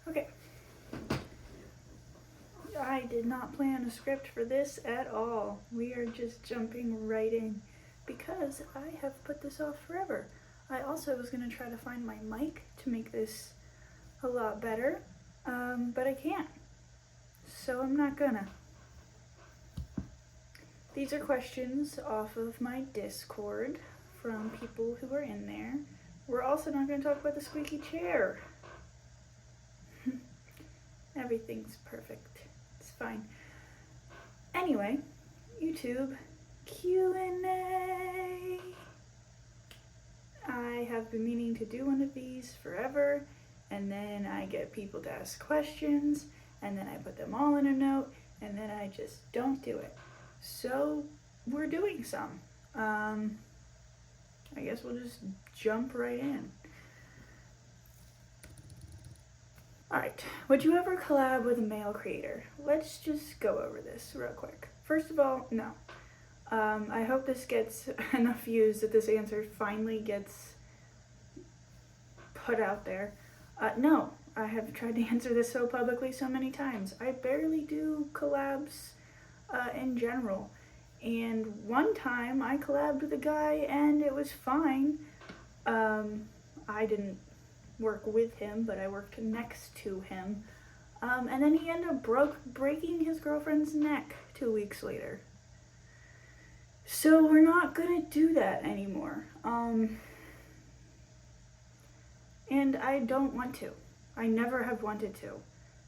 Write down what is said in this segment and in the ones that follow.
Okay. I did not plan a script for this at all. We are just jumping right in because I have put this off forever. I also was going to try to find my mic to make this a lot better, but I can't. So I'm not gonna. These are questions off of my Discord from people who are in there. We're also not going to talk about the squeaky chair. Everything's perfect. It's fine. Anyway, YouTube Q&A. I have been meaning to do one of these forever, and then I get people to ask questions, and then I put them all in a note, and then I just don't do it. So we're doing some. I guess we'll just jump right in. Alright, would you ever collab with a male creator? Let's just go over this real quick. First of all, no. I hope this gets enough views that this answer finally gets put out there. No, I have tried to answer this so publicly so many times. I barely do collabs in general. And one time I collabed with a guy and it was fine. I didn't work with him, but I worked next to him. And then he ended up breaking his girlfriend's neck 2 weeks later. So we're not gonna do that anymore. And I don't want to. I never have wanted to.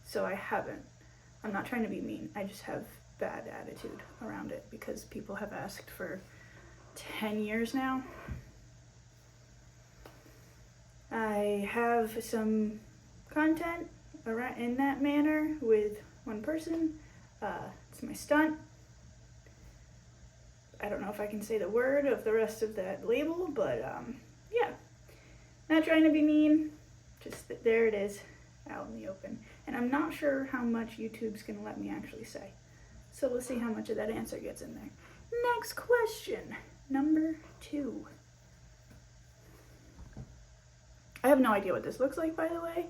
So I haven't. I'm not trying to be mean. I just have bad attitude around it because people have asked for 10 years now. I have some content around in that manner with one person. It's my stunt. I don't know if I can say the word of the rest of that label, but yeah. Not trying to be mean, just there it is out in the open. And I'm not sure how much YouTube's gonna let me actually say. So we'll see how much of that answer gets in there. Next question, number 2. I have no idea what this looks like, by the way.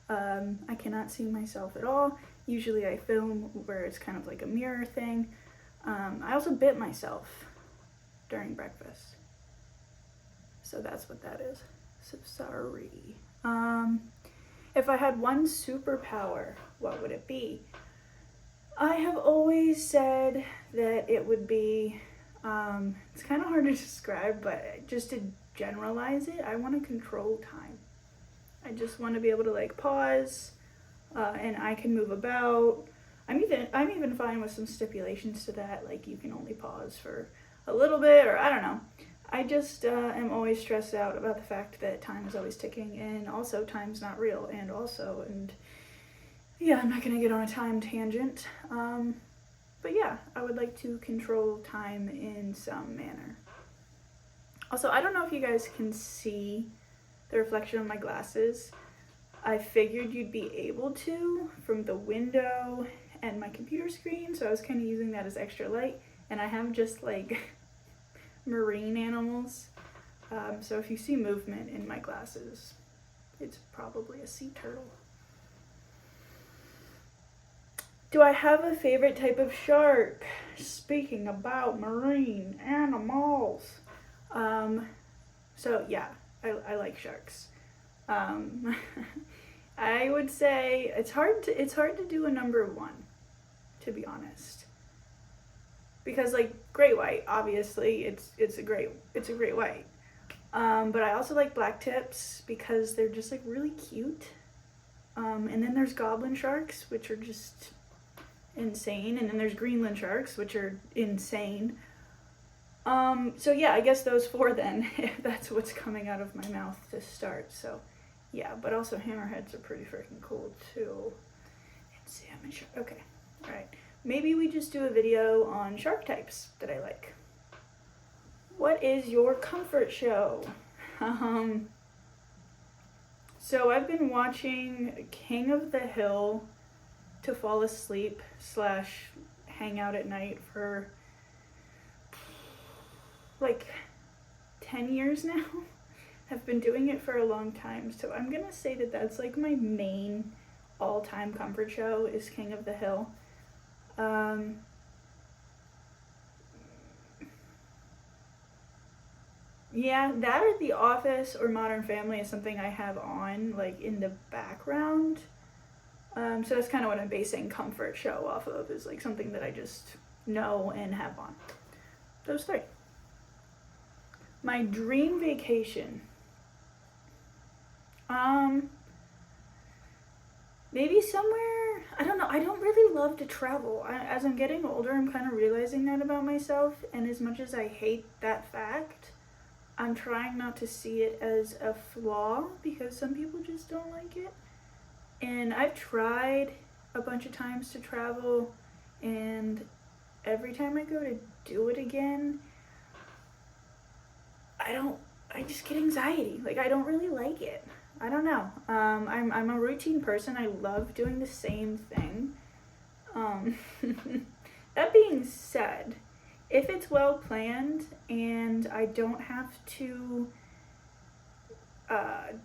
I cannot see myself at all. Usually I film where it's kind of like a mirror thing. I also bit myself during breakfast. So that's what that is. So sorry. If I had one superpower, what would it be? I have always said that it would be, it's kind of hard to describe, but just to generalize it, I want to control time. I just want to be able to like pause, and I can move about. I'm even fine with some stipulations to that, like you can only pause for a little bit, or I don't know. I just am always stressed out about the fact that time is always ticking, and also time's not real, and yeah, I'm not gonna get on a time tangent. But yeah, I would like to control time in some manner. Also, I don't know if you guys can see the reflection of my glasses. I figured you'd be able to from the window and my computer screen, so I was kind of using that as extra light. And I have just like marine animals. So if you see movement in my glasses, it's probably a sea turtle. Do I have a favorite type of shark? Speaking about marine animals. So yeah, I like sharks. I would say it's hard to do a number 1, to be honest. Because like great white, obviously it's a great white. But I also like black tips because they're just like really cute. And then there's goblin sharks, which are just insane, and then there's Greenland sharks, which are insane. So yeah, I guess those 4 then, if that's what's coming out of my mouth to start. So yeah, but also hammerheads are pretty freaking cool too. And salmon shark. Okay, all right. Maybe we just do a video on shark types that I like. What is your comfort show? So I've been watching King of the Hill to fall asleep / hang out at night for like 10 years now. I've been doing it for a long time, so I'm gonna say that that's like my main all-time comfort show is King of the Hill. Yeah, that or The Office or Modern Family is something I have on, like, in the background. So that's kind of what I'm basing comfort show off of, is like something that I just know and have on. Those three. My dream vacation. Maybe somewhere, I don't know, I don't really love to travel. As I'm getting older, I'm kind of realizing that about myself, and as much as I hate that fact, I'm trying not to see it as a flaw, because some people just don't like it. And I've tried a bunch of times to travel, and every time I go to do it again, I just get anxiety. Like, I don't really like it. I don't know. I'm a routine person. I love doing the same thing. That being said, if it's well planned and I don't have to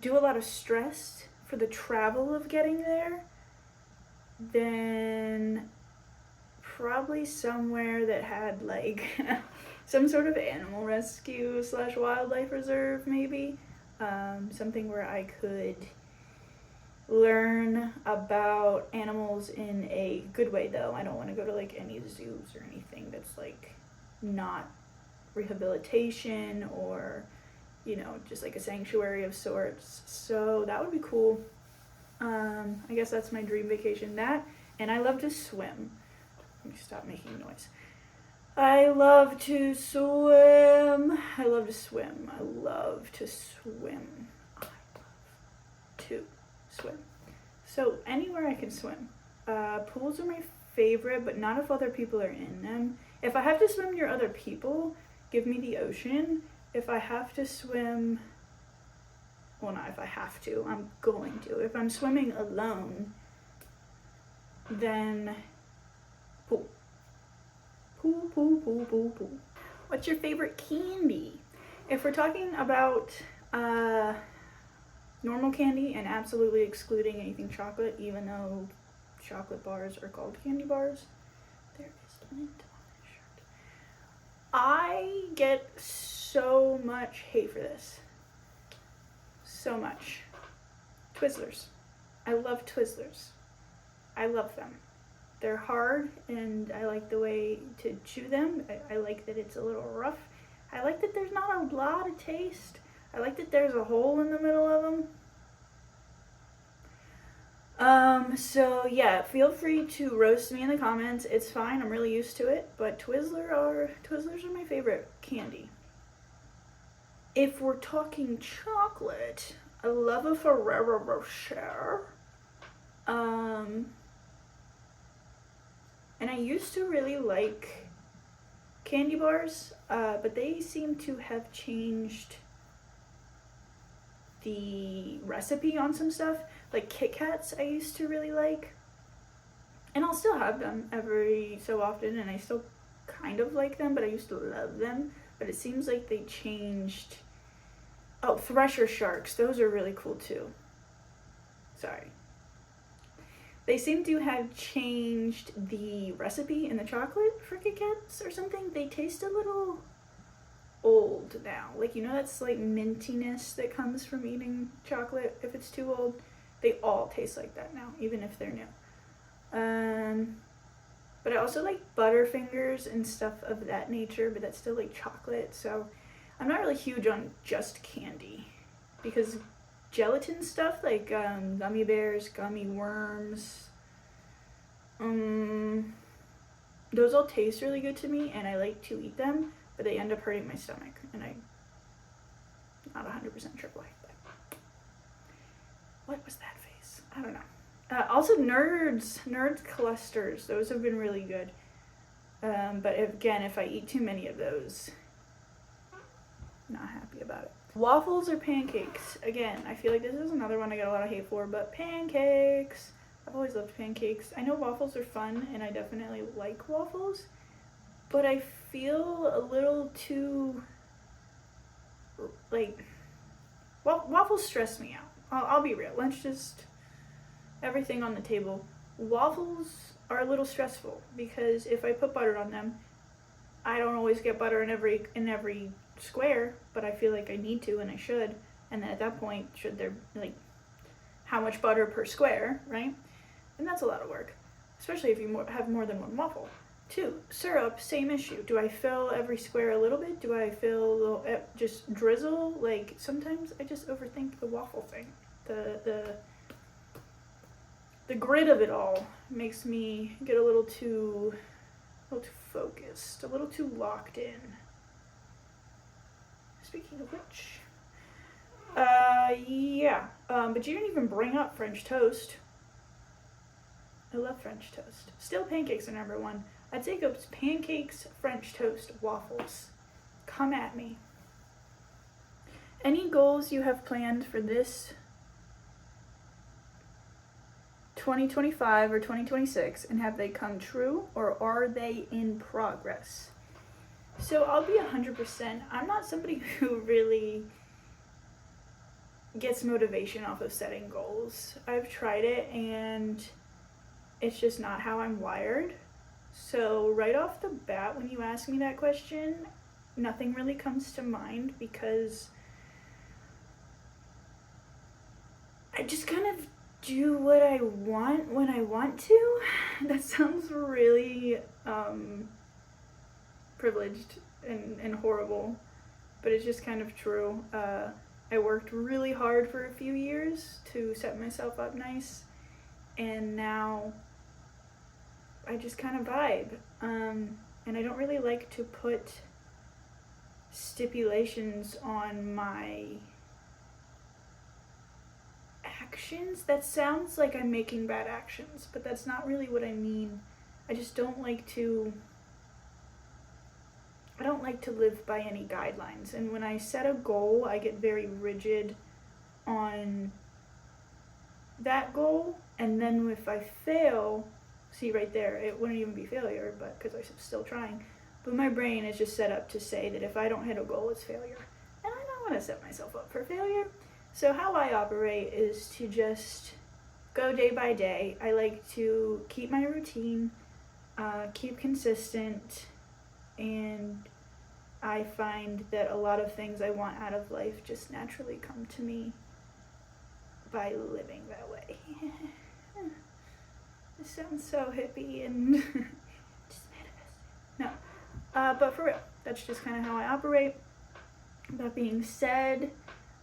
do a lot of stress for the travel of getting there, then probably somewhere that had like some sort of animal rescue / wildlife reserve, maybe. Something where I could learn about animals in a good way, though. I don't want to go to like any zoos or anything that's like not rehabilitation or, you know, just like a sanctuary of sorts. So that would be cool. I guess that's my dream vacation. That, and I love to swim. Let me stop making noise. I love to swim. I love to swim. I love to swim. I love to swim. So anywhere I can swim. Pools are my favorite, but not if other people are in them. If I have to swim near other people, give me the ocean. If I have to swim, well, not if I have to, I'm going to. If I'm swimming alone, then pool. Pool, pool, pool, pool, pool. What's your favorite candy? If we're talking about normal candy and absolutely excluding anything chocolate, even though chocolate bars are called candy bars, there is lint on my shirt. I get so much hate for this. So much. Twizzlers. I love Twizzlers. I love them. They're hard, and I like the way to chew them. I like that it's a little rough. I like that there's not a lot of taste. I like that there's a hole in the middle of them. So yeah, feel free to roast me in the comments. It's fine, I'm really used to it, but Twizzlers are my favorite candy. If we're talking chocolate, I love a Ferrero Rocher. And I used to really like candy bars, but they seem to have changed the recipe on some stuff. Like Kit Kats I used to really like, and I'll still have them every so often, and I still kind of like them, but I used to love them. But it seems like they changed. Oh, Thresher Sharks, those are really cool too. Sorry. They seem to have changed the recipe in the chocolate for Kit Kats or something. They taste a little old now. Like, you know that slight mintiness that comes from eating chocolate if it's too old? They all taste like that now, even if they're new. But I also like Butterfingers and stuff of that nature, but that's still like chocolate. So I'm not really huge on just candy, because gelatin stuff like gummy bears, gummy worms, those all taste really good to me, and I like to eat them, but they end up hurting my stomach, and I'm not 100% sure why. But what was that face? I don't know. Also Nerds clusters, those have been really good. But again, if I eat too many of those, not happy about it. Waffles or pancakes? Again, I feel like this is another one I get a lot of hate for, but pancakes. I've always loved pancakes. I know waffles are fun, and I definitely like waffles, but I feel a little too, like, waffles stress me out. I'll be real. everything on the table. Waffles are a little stressful because if I put butter on them, I don't always get butter in every square, but I feel like I need to and I should. And then at that point, should there, like, how much butter per square, right? And that's a lot of work, especially if you have more than one waffle. 2, syrup, same issue. Do I fill every square a little bit? Do I fill just drizzle? Like, sometimes I just overthink the waffle thing. The grid of it all makes me get a little too focused, a little too locked in. Speaking of which, yeah, but you didn't even bring up French toast. I love French toast. Still, pancakes are number 1. I'd say go pancakes, French toast, waffles. Come at me. Any goals you have planned for this 2025 or 2026, and have they come true, or are they in progress? So I'll be 100%. I'm not somebody who really gets motivation off of setting goals. I've tried it and it's just not how I'm wired. So right off the bat, when you ask me that question, nothing really comes to mind because I just kind of do what I want when I want to. That sounds really privileged and horrible, but it's just kind of true. I worked really hard for a few years to set myself up nice, and now I just kind of vibe. And I don't really like to put stipulations on my actions. That sounds like I'm making bad actions, but that's not really what I mean. I just don't like to live by any guidelines. And when I set a goal, I get very rigid on that goal. And then if I fail, see right there, it wouldn't even be failure, but because I'm still trying. But my brain is just set up to say that if I don't hit a goal, it's failure. And I don't want to set myself up for failure. So how I operate is to just go day by day. I like to keep my routine, keep consistent, and I find that a lot of things I want out of life just naturally come to me by living that way. This sounds so hippie and just manifest. No, but for real, that's just kind of how I operate. That being said,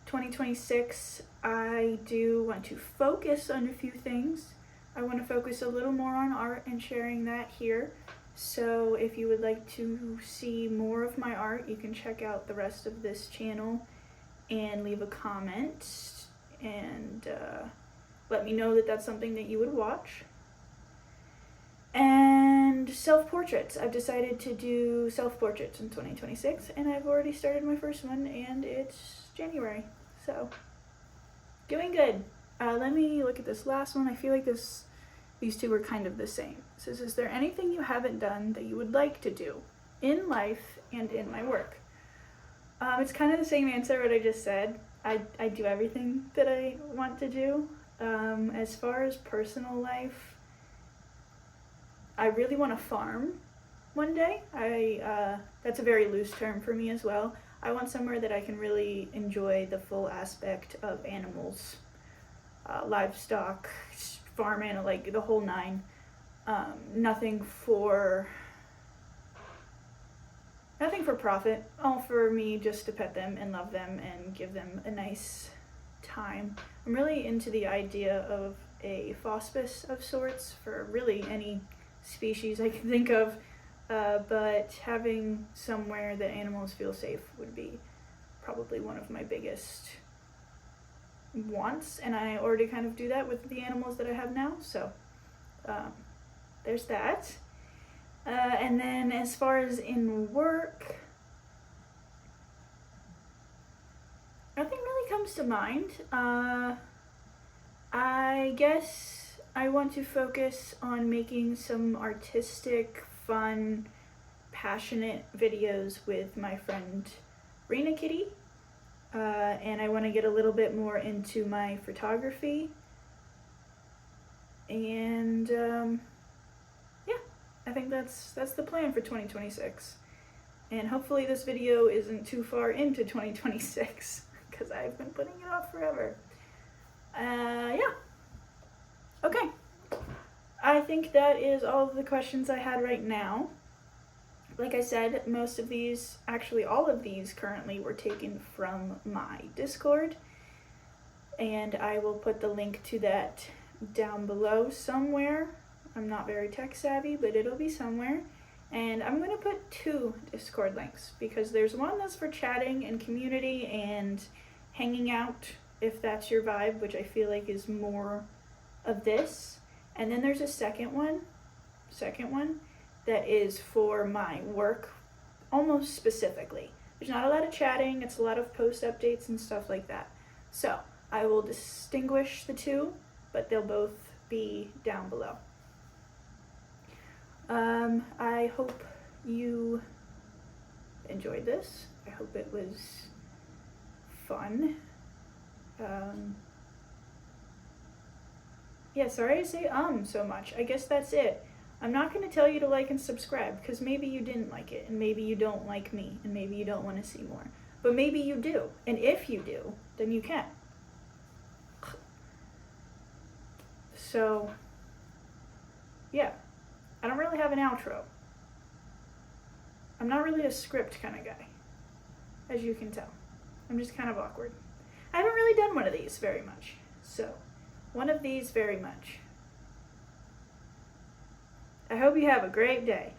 2026, I do want to focus on a few things. I want to focus a little more on art and sharing that here. So if you would like to see more of my art, you can check out the rest of this channel and leave a comment and let me know that that's something that you would watch. And self-portraits. I've decided to do self-portraits in 2026, and I've already started my first one, and it's January. So, doing good. Let me look at this last one. I feel like these two are kind of the same. It says, is there anything you haven't done that you would like to do in life and in my work? It's kind of the same answer what I just said. I do everything that I want to do. As far as personal life, I really want to farm one day. That's a very loose term for me as well. I want somewhere that I can really enjoy the full aspect of animals, livestock, farm animal, like the whole nine. Nothing for profit, all for me just to pet them and love them and give them a nice time. I'm really into the idea of a hospice of sorts for really any species I can think of, but having somewhere that animals feel safe would be probably one of my biggest wants, and I already kind of do that with the animals that I have now, so there's that. And then as far as in work, nothing really comes to mind. I guess I want to focus on making some artistic, fun, passionate videos with my friend Rena Kitty, and I want to get a little bit more into my photography. And yeah, I think that's the plan for 2026. And hopefully this video isn't too far into 2026 because I've been putting it off forever. Yeah. Okay. I think that is all of the questions I had right now. Like I said, most of these, actually all of these currently were taken from my Discord. And I will put the link to that down below somewhere. I'm not very tech savvy, but it'll be somewhere. And I'm going to put 2 Discord links because there's one that's for chatting and community and hanging out, if that's your vibe, which I feel like is more of this. And then there's a second one that is for my work, almost specifically. There's not a lot of chatting, it's a lot of post updates and stuff like that. So I will distinguish the 2, but they'll both be down below. I hope you enjoyed this. I hope it was fun. Yeah, sorry I say so much. I guess that's it. I'm not going to tell you to like and subscribe because maybe you didn't like it and maybe you don't like me and maybe you don't want to see more. But maybe you do. And if you do, then you can. So, yeah. I don't really have an outro. I'm not really a script kind of guy, as you can tell. I'm just kind of awkward. I haven't really done one of these very much. So, one of these very much. I hope you have a great day.